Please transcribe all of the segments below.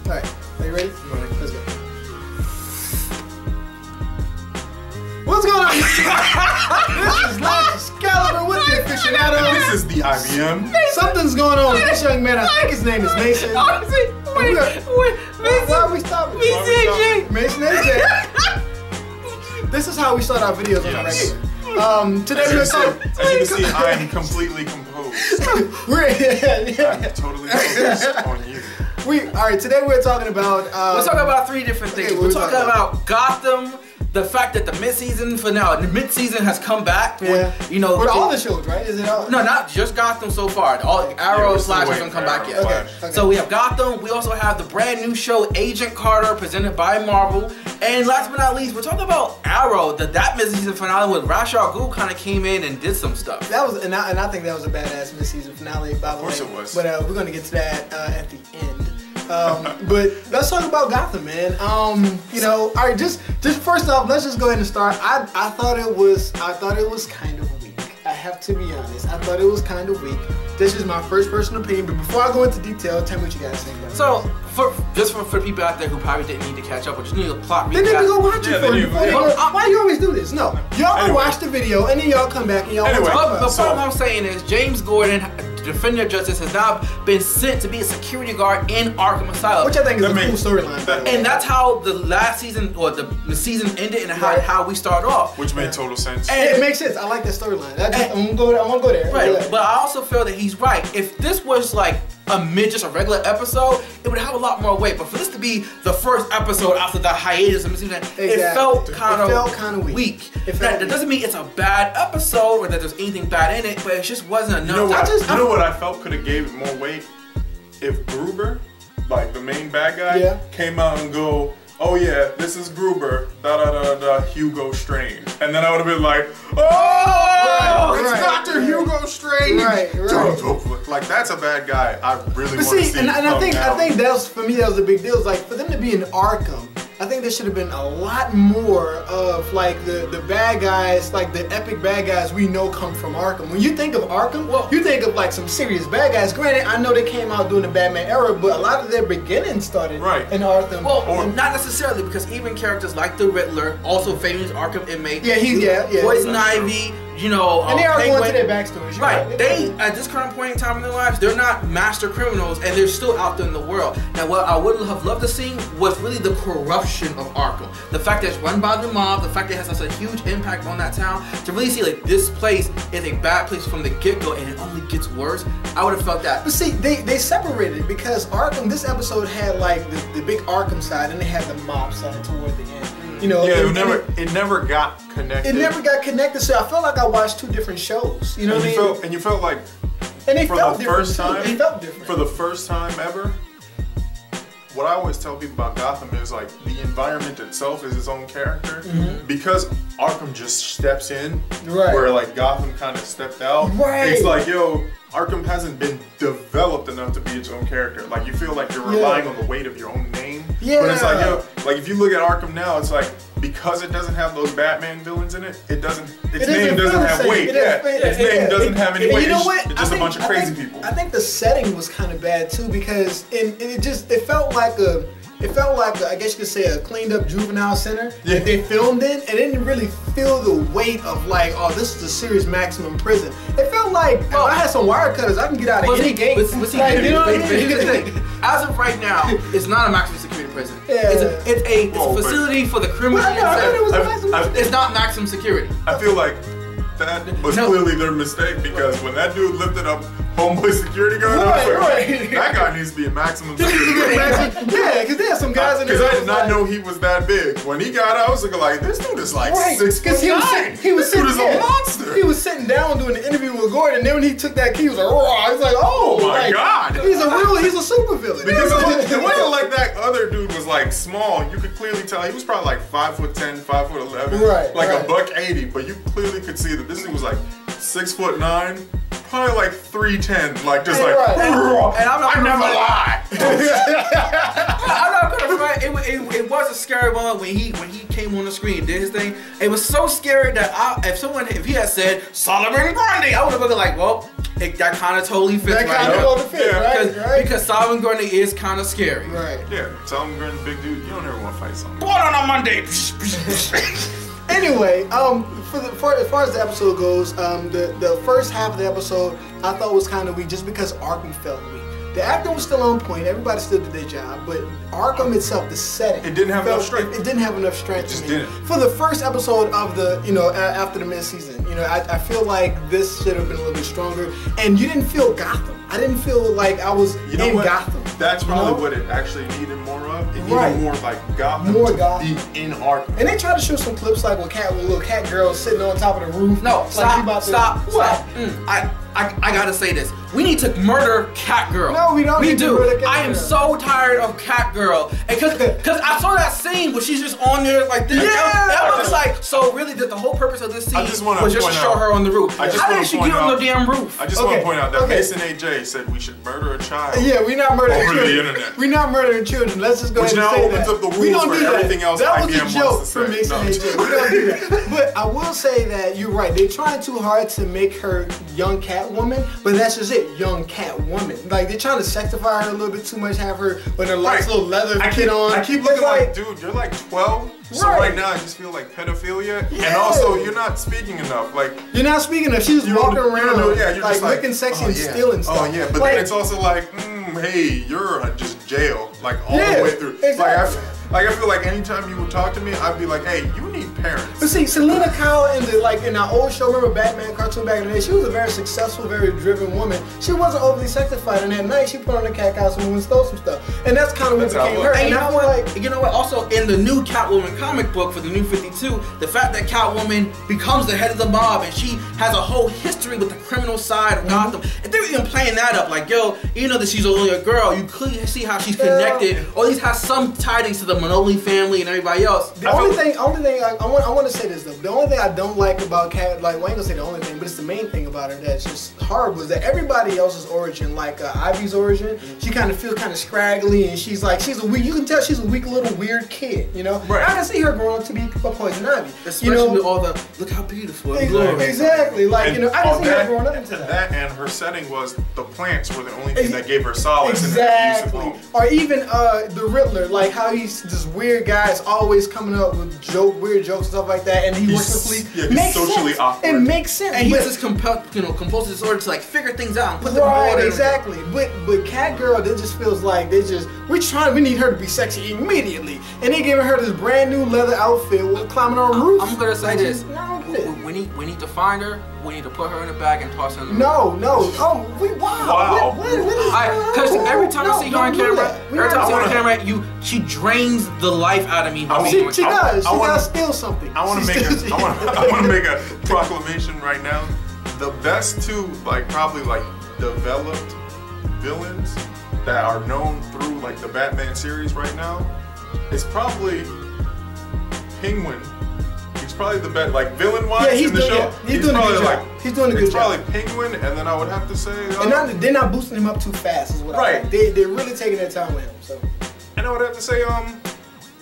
Alright, are you ready? Let's go. What's going on? This is Excalibur with the Aficionados. This is the IBM. Something's going on with this young man. I think his name is Mason. Wait, Mason. Why are we stopping? Mason AJ. This is how we start our videos on the regular. Today we're talking. As you can see, I am completely composed. I'm totally focused on you. Alright, today we're talking about we're talking about three different things. We're talking about Gotham, the fact that the mid-season finale, the mid-season has come back. Yeah. You know, with all the shows, right? Is it all? No, not just Gotham so far. All Arrow Slash hasn't come back yet. Okay. So we have Gotham. We also have the brand new show Agent Carter, presented by Marvel. And last but not least, we're talking about Arrow. That mid-season finale with Ghul kind of came in and did some stuff. That was, and I think that was a badass mid-season finale. By the way, of course it was. But we're gonna get to that at the end. But let's talk about Gotham, man. You know, all right, just first off, let's just go ahead and start. I thought it was kind of weak. I have to be honest. I thought it was kind of weak. This is my first personal opinion, but before I go into detail, tell me what you guys think about it. So, for people out there who probably didn't need to catch up or just need a plot recap. They need to go watch it why do you always do this? No. Y'all go watch the video and then y'all come back and y'all But what I'm saying is James Gordon, Defender of Justice, has now been sent to be a security guard in Arkham Asylum. Which I think is a cool storyline. And that's how the last season, or the season ended, and how we start off. Which made total sense. And it makes sense. I like that storyline. I want to go there. Right, but I also feel that he's right. If this was like just a regular episode, it would have a lot more weight. But for this to be the first episode after the hiatus of season, it felt kind of weak. That doesn't mean it's a bad episode or that there's anything bad in it, but it just wasn't enough. You know what I felt could have gave it more weight? If Gruber, like the main bad guy, came out and go, oh yeah, this is Gruber, Hugo Strange. And then I would have been like, oh, it's Dr. Hugo Strange. Right. Like, that's a bad guy. I really want to see. And I think that was, for me, that was a big deal. It's like, for them to be in Arkham, I think there should have been a lot more of like the bad guys, like the epic bad guys we know come from Arkham. When you think of Arkham, you think of like some serious bad guys. Granted, I know they came out during the Batman era, but a lot of their beginnings started in Arkham. Well, not necessarily, because even characters like the Riddler, also famous Arkham inmate, Poison Ivy, you know, and they are going to their backstories. Right. They, at this current point in time in their lives, they're not master criminals, and they're still out there in the world. Now, what I would have loved to see was really the corruption of Arkham. The fact that it's run by the mob, the fact that it has such a huge impact on that town, to really see like this place is a bad place from the get-go, and it only gets worse. I would have felt that. But see, they separated because Arkham, this episode had like the big Arkham side, and they had the mob side toward the end. You know, it never got connected. It never got connected, so I felt like I watched two different shows. You know what I mean? And you felt like, and they for felt the first time, they felt different. For the first time ever, what I always tell people about Gotham is like the environment itself is its own character. Because Arkham just steps in, where like Gotham kind of stepped out. It's like, yo, Arkham hasn't been developed enough to be its own character. Like, you feel like you're relying on the weight of your own name. But it's like, yo, like if you look at Arkham now, it's like, because it doesn't have those Batman villains in it, its name doesn't have weight. Its name doesn't have any weight. You know what? It's just a bunch of crazy people. I think the setting was kind of bad too, because it felt like I guess you could say a cleaned up juvenile center that they filmed in, and it didn't really feel the weight of like, oh, this is a serious maximum prison. It felt like, oh, I had some wire cutters, I can get out of any gate. You know what I mean? As of right now, it's not a maximum security prison. It's a facility for the criminals. It's not maximum security. I feel like that was clearly their mistake, because when that dude lifted up homeboy security guard, that guy needs to be a maximum security guard. Because there are some guys in there. Because I did not know he was that big. When he got out, I was looking like, this dude is like 6'9". This dude is a monster. He was sitting down doing an interview with Gordon, and then when he took that key, he was like, oh, I was like, oh my God. He's a super villain. Because it wasn't like that other dude was like small. You could clearly tell he was probably like 5'10", 5'11", like a $180, but you clearly could see that this dude was like 6'9", probably like 310, like just like. And I never lie. I'm not gonna front. It was a scary moment when he came on the screen and did his thing. It was so scary that if he had said Solomon Grundy, I would have been like, well, that kind of totally fits. That kind of totally fits, right? Because Solomon Grundy is kind of scary. Right. Yeah, Solomon Grundy, big dude. You don't ever want to fight Solomon. Born on a Monday. Anyway, as far as the episode goes, the first half of the episode I thought was kind of weak just because Arkham felt weak. The acting was still on point, everybody still did their job, but Arkham itself, the setting, it didn't have enough strength. It didn't have enough strength. It just to me. didn't. For the first episode of the, after the mid-season, I feel like this should have been a little bit stronger, and you didn't feel Gotham. I didn't feel like I was in Gotham. That's probably what it actually needed more of. It needed more like Gotham more to Gotham. be in Arkham. And they tried to show some clips like with little cat girl sitting on top of the roof. No, stop. What? I gotta say this. We need to murder Catgirl. No, we don't. We need do. To murder Catgirl. I am so tired of Catgirl. Because I saw that scene where she's just on there like this. Yeah. That was like, so really the whole purpose of this scene was just to show her on the roof. How did she get on the damn roof? I just want to point out that Mason AJ said we should murder a child. Yeah, we're not murdering over children. the internet. We're not murdering children. Let's just go ahead and say that. Which now opens up the rules for everything else that IBM was a joke wants to from say. Mason AJ. We don't do that. But I will say that you're right. They're trying too hard to make her young Catwoman, but that's just it, young Catwoman. Like they're trying to sexify her a little bit too much, have her with her nice little leather kit on. I keep looking like, dude, you're like 12. So right now I just feel like pedophilia, and also you're not speaking enough. Like you're not speaking enough. She's just walking around, you're like looking sexy and stealing stuff. Oh yeah, but then it's also like, hey, you're just jail, like all the way through. Exactly. Like I feel like anytime you would talk to me, I'd be like, hey, you need parents. But see, Selena Kyle in our old show, remember Batman cartoon back in the day, she was a very successful, very driven woman. She wasn't overly sexified, and that night she put on a cat costume and stole some stuff. And that's kind of what became her. And you know what? Also, in the new Catwoman comic book for the new 52, the fact that Catwoman becomes the head of the mob and she has a whole history with the criminal side of Gotham, and they're even playing that up, like, yo, you know that she's only a girl, you clearly see how she's connected, or at least has some tidings to the Manoli family and everybody else. The only thing I want to say this though. The only thing I don't like about Cat, like, well, I ain't gonna say the only thing, but it's the main thing about her that's just horrible, is that everybody else's origin, like Ivy's origin, she kind of feels kind of scraggly, and she's a weak. You can tell she's a weak little weird kid, you know. Right. I can see her growing up to be a Poison Ivy, especially with all the look how beautiful. Exactly. Like, and I can see her growing up into that. That and her setting was the plants were the only thing that gave her solace in that abusive home. Or even the Riddler, like how he's this weird guy is always coming up with weird jokes and stuff like that, and he works with police. Yeah, he's socially awkward. It makes sense. And he's just compulsive disorder to like figure things out and put them in order. Exactly. But Catgirl, it just feels like we need her to be sexy immediately, and they giving her this brand new leather outfit with climbing on roofs. I'm gonna say this. We need to find her. We need to put her in a bag and toss her in the room. No. Wow. Because every time I see her on camera, she drains the life out of me. She does. She does steal something. I want to make a proclamation right now. The best two, probably developed villains that are known through the Batman series right now is probably Penguin. He's probably the best, villain-wise in the show. Yeah, he's doing a good job. He's doing a good job. It's probably Penguin, and then I would have to say... and they're not boosting him up too fast, is what I think. They're really taking their time with him, so... And I would have to say,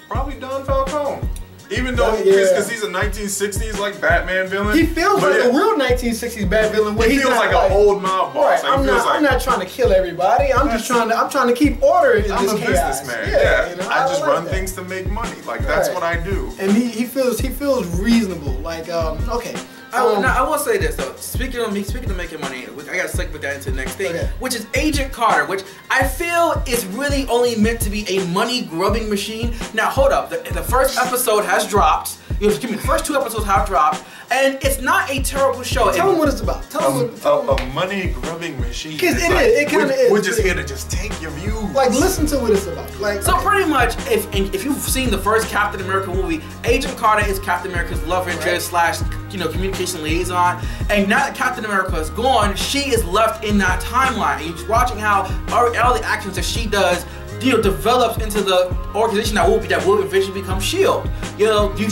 probably Don Falcone. Even though, because he's a 1960s Batman villain. He feels like a real 1960s bad villain. Where he feels like an old mob boss. Right. I'm not trying to kill everybody. I'm trying to keep order in this chaos. I'm a businessman. Yeah. I just run things to make money. That's what I do. And he feels reasonable. Okay. I will say this though. Speaking of making money, I gotta segue that into the next thing, which is Agent Carter, which I feel is really only meant to be a money grubbing machine. Now hold up, the first episode has dropped. The first 2 episodes have dropped, and it's not a terrible show. Tell them what it's about. Tell them a money grubbing machine. Because it kind of is. We're just here to just take your views. Listen to what it's about. So pretty much, if you've seen the first Captain America movie, Agent Carter is Captain America's love interest / communication liaison. And now that Captain America is gone, she is left in that timeline. And you're watching how all the actions that she does develops into the organization that will eventually become S.H.I.E.L.D. You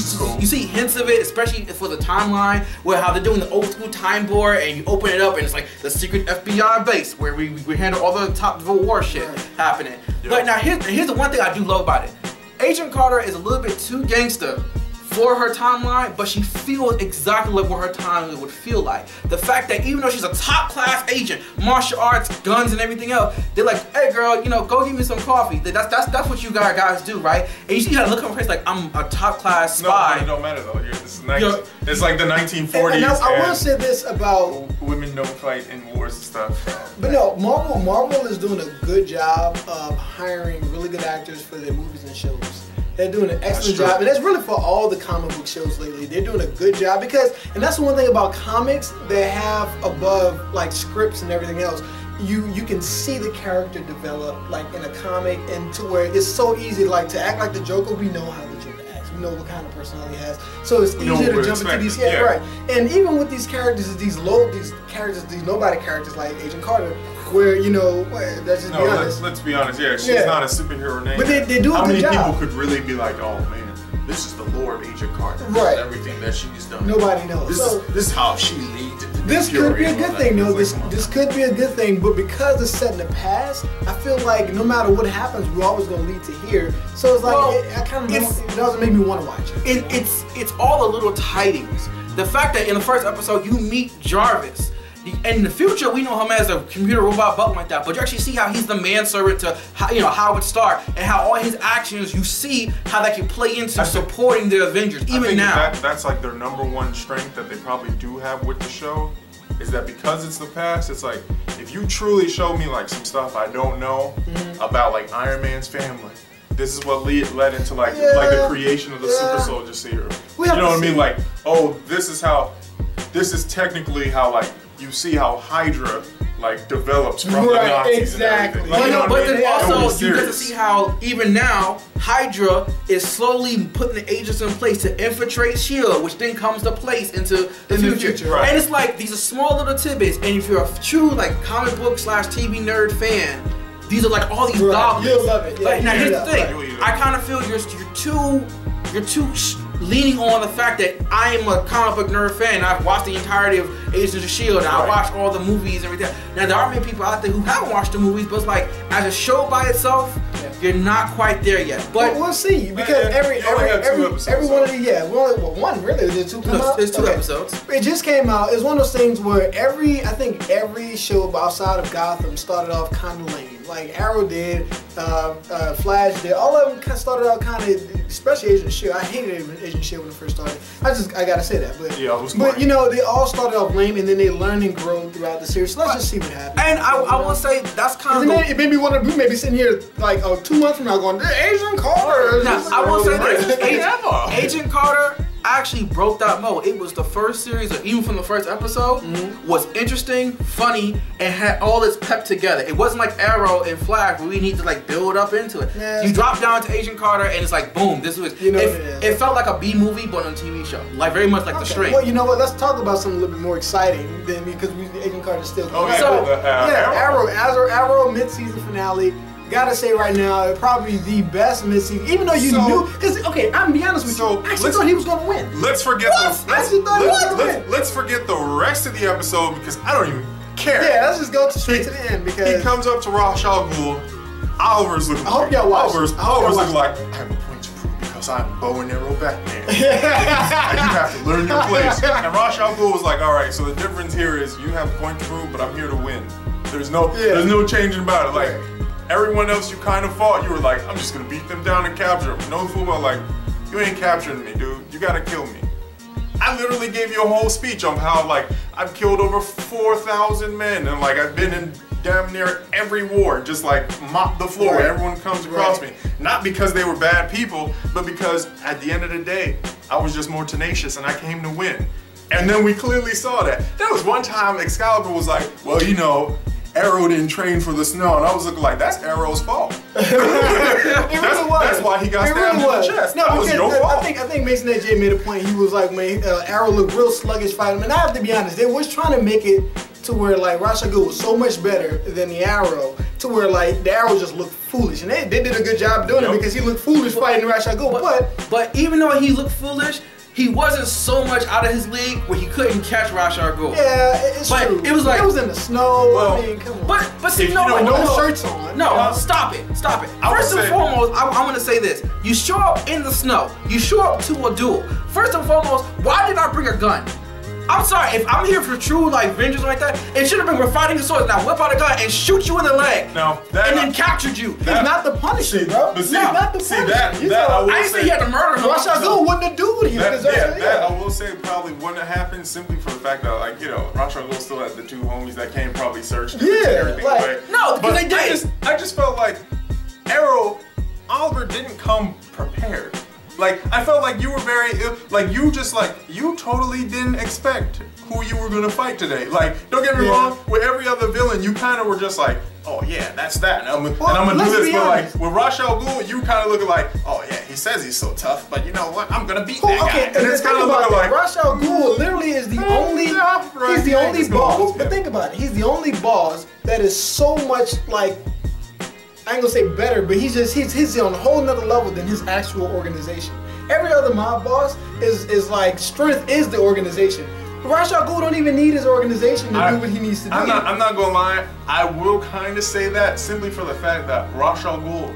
see hints of it, especially for the timeline, where how they're doing the old school time board, and you open it up and it's like the secret FBI base where we handle all the top war shit happening. But now here's the one thing I do love about it. Agent Carter is a little bit too gangster for her timeline, but she feels exactly like what her timeline would feel like. The fact that even though she's a top class agent, martial arts, guns, and everything else, they're like, hey girl, you know, go give me some coffee. That's what you guys do, right? And you see how look on her face like, I'm a top class spy. No, it don't matter though. It's like the 1940s. And I will say this about women don't fight in wars and stuff. But no, Marvel is doing a good job of hiring really good actors for their movies and shows. They're doing an excellent job, and that's really for all the comic book shows lately. They're doing a good job because, and that's the one thing about comics they have above like scripts and everything else. You can see the character develop like in a comic, and to where it's so easy like to act like the Joker. We know how the Joker acts. We know what kind of personality he has, so it's easier to jump into these. Yeah, right. And even with these characters, these nobody characters like Agent Carter. Where, you know, let's just be honest. Let's be honest, she's not a superhero name. But they do a good job. How many people could really be like, oh man, this is the lore of Agent Carter. Right. Everything that she's done. Nobody knows. This is how she leads. This could be a good thing, though. This could be a good thing, but because it's set in the past, I feel like no matter what happens, we're always going to lead to here. So it's like, it doesn't make me want to watch it. It's all the little tidings. The fact that in the first episode, you meet Jarvis. And in the future, we know him as a computer robot button like that, but you actually see how he's the manservant to Howard Stark, and how all his actions, you see how that can play into supporting the Avengers, even now. That's like their #1 strength that they probably do have with the show, is that because it's the past, it's like, if you truly show me like some stuff I don't know about like Iron Man's family, this is what led into like the creation of the super soldier serum. You know what I mean? Like, oh, this is technically how like, you see how Hydra like develops from the Nazis. Exactly. And everything. Like, but then also you get to see how even now Hydra is slowly putting the agents in place to infiltrate S.H.I.E.L.D, which then comes to place into the future. Right. And it's like these are small little tidbits, and if you're a true like comic book / TV nerd fan, these are like all these goblins. You'll love it. Like, now here's the thing. I kind of feel you're too leaning on the fact that I am a comic book nerd fan. I've watched the entirety of Agents of S.H.I.E.L.D. and I watched all the movies and everything. Now there are many people out there who haven't watched the movies, but it's like as a show by itself, you're not quite there yet. But we'll see, because every one of these, one really. There's two come out. There's two episodes. It just came out. It's one of those things where I think every show outside of Gotham started off kind of lame. Like Arrow did, Flash did. All of them started out kind of, especially Agent of S.H.I.E.L.D. I hated Agent of S.H.I.E.L.D. when it first started. I gotta say that. But you know, they all started off lame, and then they learn and grow throughout the series. So let's just see what happens. And I will say that's kind of it made me want to. We may be sitting here like 2 months from now going, Agent Carter. Now I will say this: Agent Carter actually broke that mold. It was the first series, or even from the first episode, was interesting, funny, and had all its pep together. It wasn't like Arrow and Flash where we need to like build up into it. Yeah, you drop down to Agent Carter and it's like boom, this was it felt like a B movie but on a TV show. Like very much like The Strain. Well, you know what? Let's talk about something a little bit more exciting than because Agent Carter still Arrow mid-season finale. Gotta say right now, probably the best mid-season, even though you knew, because I'm gonna be honest with you, I actually thought he was gonna win. Let's forget let's forget the rest of the episode because I don't even care. Yeah, let's just go straight to the end because he comes up to Ra's al Ghul. Oliver's looking. I hope y'all watch. Oliver's looking like, I have a point to prove because I'm bow and arrow Batman. And you have to learn your place. And Ra's al Ghul was like, all right, so the difference here is you have a point to prove, but I'm here to win. There's no changing about it. Like. Everyone else you kind of fought, you were like, I'm just gonna beat them down and capture them. No fool, like, you ain't capturing me, dude. You gotta kill me. I literally gave you a whole speech on how, like, I've killed over 4,000 men, and like I've been in damn near every war, just like mop the floor. Everyone comes across me. Not because they were bad people, but because at the end of the day, I was just more tenacious and I came to win. And then we clearly saw that. There was one time Excalibur was like, well, you know, Arrow didn't train for the snow, and I was looking like, that's Arrow's fault. That's why he got stabbed in the chest. No, that was your fault. I think Mason AJ made a point. He was like, man, Arrow looked real sluggish fighting. And I have to be honest, they was trying to make it to where like Ra's al Ghul was so much better than the Arrow, to where like the Arrow just looked foolish, and they did a good job doing it because he looked foolish fighting Ra's al Ghul. But even though he looked foolish, he wasn't so much out of his league where he couldn't catch Ra's al Ghul. Yeah, it's true. It was like it was in the snow. Well, I mean, come on. But see, no shirts on. No, stop it. First and foremost, I want to say this: you show up in the snow. You show up to a duel. First and foremost, why did I bring a gun? I'm sorry, if I'm here for true like vengeance like that, it should have been we're fighting the sword. Now whip out a gun and shoot you in the leg. No, and then captured you. It's not the punishment, bro. But see, not the punishment. I didn't say he had to murder him. Ra's al Ghul wouldn't have dueled him. That I will say probably wouldn't have happened simply for the fact that, like, you know, Ra's al Ghul still had the two homies that came probably searched him and everything. Like, no, because they did. I just felt like Oliver didn't come prepared. Like, I felt like you were you totally didn't expect who you were gonna fight today. Like, don't get me wrong, with every other villain, you kind of were just like, oh yeah, that's that, and I'm gonna do this. But like, with Ra's al Ghul, you kind of looking like, oh yeah, he says he's so tough, but you know what, I'm gonna beat that guy. And it's kind of looking like Ra's al Ghul literally is the only, he's the only boss. But think about it, he's the only boss that is so much like, I ain't gonna say better, but he's on a whole nother level than his actual organization. Every other mob boss is like, strength is the organization. Ra's al Ghul don't even need his organization to do what he needs to do. I'm not gonna lie, I will kind of say that simply for the fact that Ra's al Ghul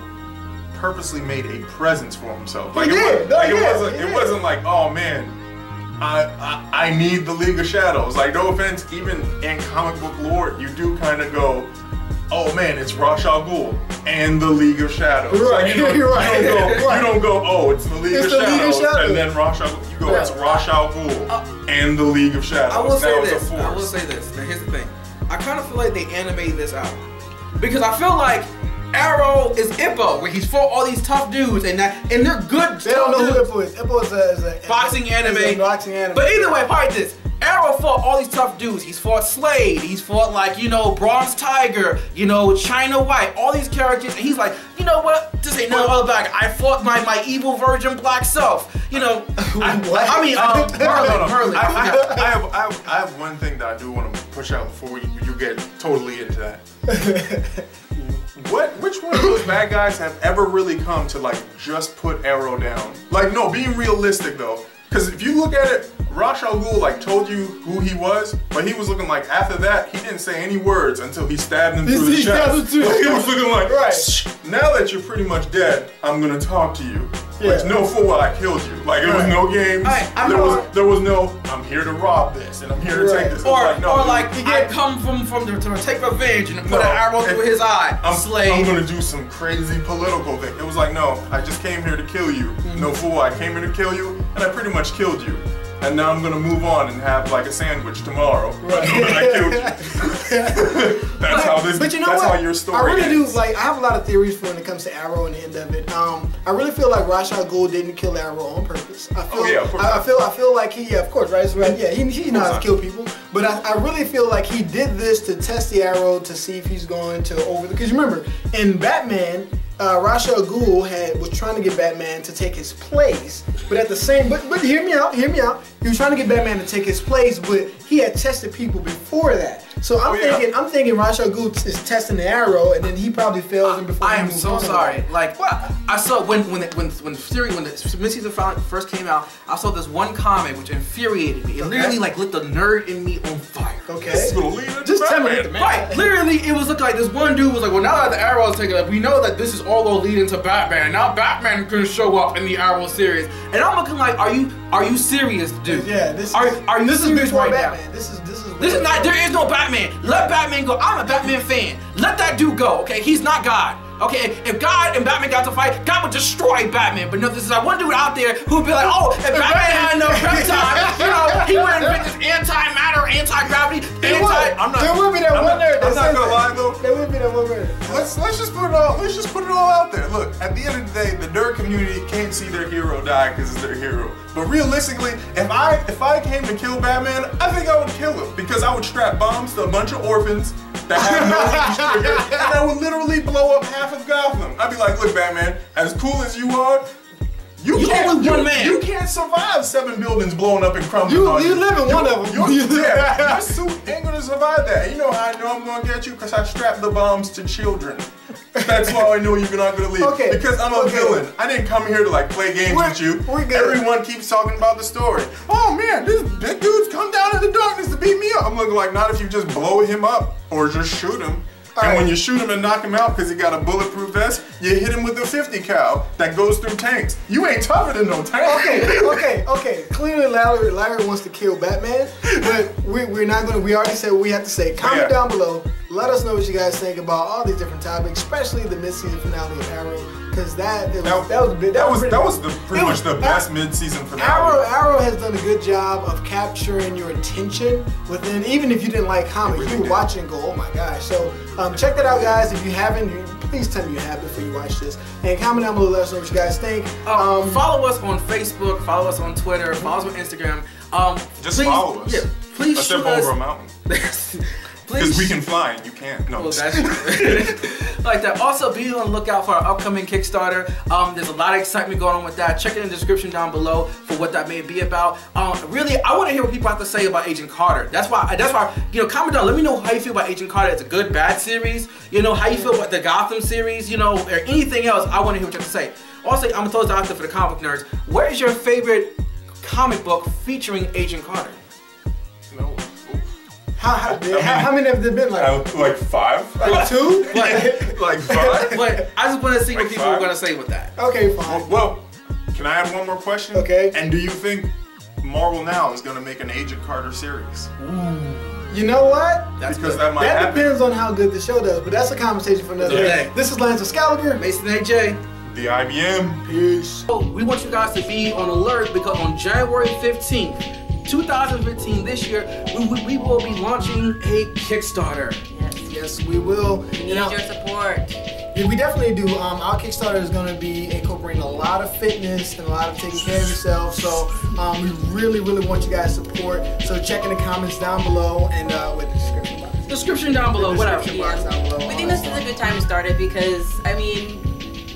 purposely made a presence for himself. Like, it wasn't like, oh man, I need the League of Shadows. Like, no offense, even in comic book lore, you do kind of go, oh man, it's Ra's al Ghul and the League of Shadows. Right, like, you don't go, oh, it's the League of Shadows, and then Ra's al Ghul. You go, it's Ra's al Ghul and the League of Shadows. I will say this. Now here's the thing. I kind of feel like they animated this out because I feel like Arrow is Ippo, where he's fought all these tough dudes, and they're good. They don't know who Ippo is. Ippo is a boxing anime. But either way, part this. Arrow fought all these tough dudes. He's fought S.H.I.E.L.D. He's fought, like, you know, Bronze Tiger, you know, China White, all these characters, and he's like, you know what? This ain't no other bag. I fought my evil virgin black self. You know, Merlin. I have one thing that I do want to push out before you get totally into that. Which one of those bad guys have ever really come to, like, just put Arrow down? Like, no, being realistic though. Because if you look at it, Ra's al Ghul like told you who he was, but he was looking like after that he didn't say any words until he stabbed him through the chest. He was looking like, now that you're pretty much dead, I'm gonna talk to you. Yeah. Like, no fool, I killed you. Like, it was no games. There was no, I'm here to rob this and I'm here to take this. I come from to take revenge and put an arrow through his eye. I'm gonna do some crazy political thing. It was like, no, I just came here to kill you. No fool, I came here to kill you, and I pretty much killed you. And now I'm gonna move on and have like a sandwich tomorrow. Right. I killed you. That's how your story I really do, like, I have a lot of theories for when it comes to Arrow and the end of it. I really feel like Ra's al Ghul didn't kill Arrow on purpose. I feel like he, of course, right? So, yeah, he knows how to kill people. But I really feel like he did this to test the Arrow to see if he's going to because remember, in Batman, Ra's al Ghul was trying to get Batman to take his place, but at the same, but hear me out. He was trying to get Batman to take his place, but he had tested people before that. So I'm thinking Ra's al Ghul is testing the Arrow, and then he probably fails him before. I am so sorry. Like, I saw when the Midseason first came out, I saw this one comic which infuriated me. It literally like lit the nerd in me on fire. Okay. Just tell me, man. Right. Literally, it was looking like this one dude was like, well, now that the Arrow is taken up, we know that this is all gonna lead into Batman. Now Batman can show up in the Arrow series, and I'm looking like, are you serious, dude? Yeah. Are you serious right Batman. now? This is not. There is no Batman. Let Batman go. I'm a Batman fan. Let that dude go. Okay, he's not God. Okay, if God and Batman got to fight, God would destroy Batman. But no, this is like one dude out there who'd be like, oh, if Batman had enough prep time, you know, he would invent this anti-matter, anti-gravity, there would be that one nerd. I'm not gonna lie though. There would be that one nerd. Let's just put it all out there. Look, at the end of the day, the nerd community can't see their hero die because it's their hero. But realistically, if I came to kill Batman, I think I would kill him because I would strap bombs to a bunch of orphans that have no range trigger, and I would literally blow up half of Gotham. I'd be like, look, Batman, as cool as you are, You only one man. You can't survive 7 buildings blowing up and crumbling on you. You live in one of them. Your suit ain't gonna survive that. You know how I know I'm gonna get you? Because I strapped the bombs to children. That's why I know you're not gonna leave. Okay. Because I'm a villain. I didn't come here to like play games with you. Everyone keeps talking about the story. Oh man, this big dude's come down in the darkness to beat me up. I'm looking like, not if you just blow him up or just shoot him. And when you shoot him and knock him out because he got a bulletproof vest, you hit him with a 50 cal that goes through tanks. You ain't tougher than no tank. Okay. Clearly, Larry wants to kill Batman, but we're not gonna. We already said what we have to say. Comment down below. Let us know what you guys think about all these different topics, especially the mid-season finale of Arrow, because that was pretty much the best mid-season finale. Arrow has done a good job of capturing your attention within, even if you didn't like comics, you were watching and go, oh my gosh. So check that out, guys. If you haven't, please tell me you have before you watch this, and comment down below. Let us know what you guys think. Follow us on Facebook. Follow us on Twitter. Follow us on Instagram. Just follow us. Yeah, please a step over a mountain. Because we can fly and you can't. No. Well, that's like that. Also, be on the lookout for our upcoming Kickstarter. There's a lot of excitement going on with that. Check it in the description down below for what that may be about. Really, I want to hear what people have to say about Agent Carter. That's why, comment down. Let me know how you feel about Agent Carter. It's a good, bad series. You know, how you feel about the Gotham series, you know, or anything else. I want to hear what you have to say. Also, I'm going to throw this out there for the comic nerds. Where is your favorite comic book featuring Agent Carter? No. How many have there been? Like 5? Like 2? Like 5? But I just want to see what people are going to say with that. Okay, fine. Well, can I add one more question? Okay. And do you think Marvel now is going to make an Agent Carter series? You know what? That depends on how good the show does, but that's a conversation for another day. This is Lance of Excalibur. Mason AJ. The IBM. Peace. So we want you guys to be on alert because on January 15th, 2015, this year, we will be launching a Kickstarter. Yes, we will. We need your support. Yeah, we definitely do. Our Kickstarter is going to be incorporating a lot of fitness and a lot of taking care of yourself. So we really want you guys' support. So check in the comments down below and with the description box. Description down below, whatever. We think this is a good time to start it because, I mean,